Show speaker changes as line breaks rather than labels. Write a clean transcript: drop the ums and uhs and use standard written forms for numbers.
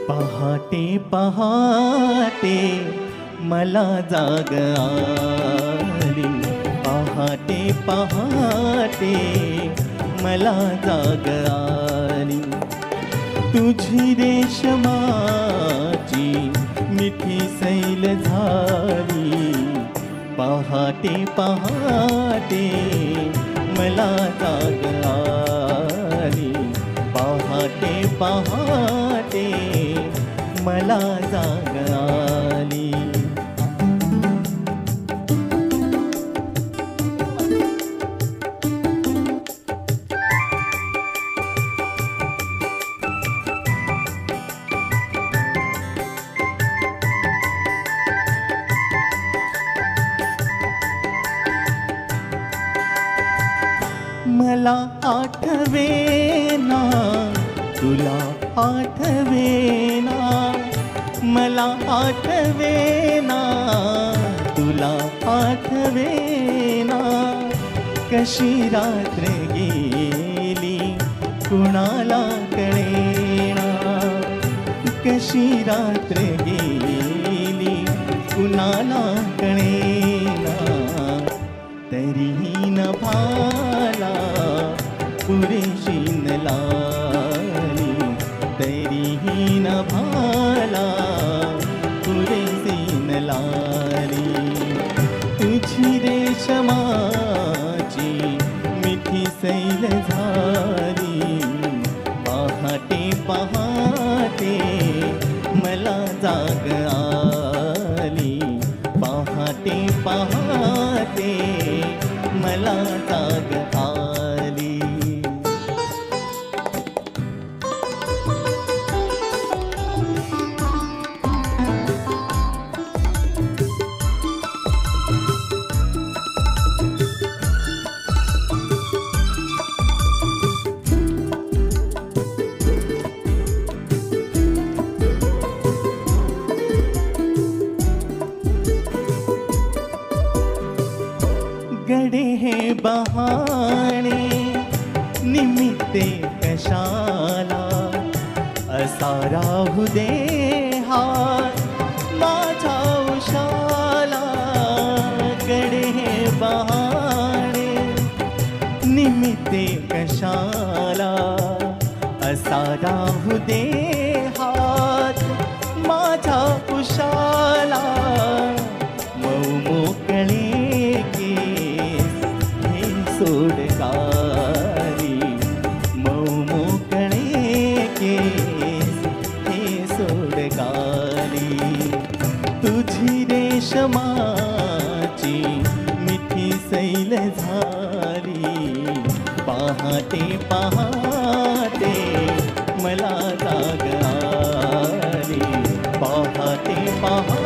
पहाटे पहाटे मला जाग आली, पहाटे पहाटे मला जाग आली, तुझी रेशमाची मिठी सैल झाली, पहाटे पहाटे मला जाग आली, पहाटे पहाटे मला जाग आली। मला आठवेना तुला आठवेना, मला आठवेना तुला आठवेना, कशी रात्र गेली कुणाला कळेना, कशी रात्र गेली कुणाला कळेना, तरीही न भाला पुरेशी न लाली, तरीही न भाला पुरेशी न लाली, तुझी रेशमाची मिठी सैल झाली, पहाटे पहाटे मला जाग आली, पहाटे पहाटे मला जाग आली। गडे हे बहाणे निमित्ते कशाला, असा राहू दे हात माझ्या उशाला, गडे हे बहाणे निमित्ते कशाला, असा राहू दे हात माझ्या उशाला, मऊ मोकळे सोडकारी, मऊ मोकळे केस हे सोडकारी, तुझी रेशमाची मिठी सैल झाली, पहाटे पहाटे मला जाग आली, पहाटे पहाटे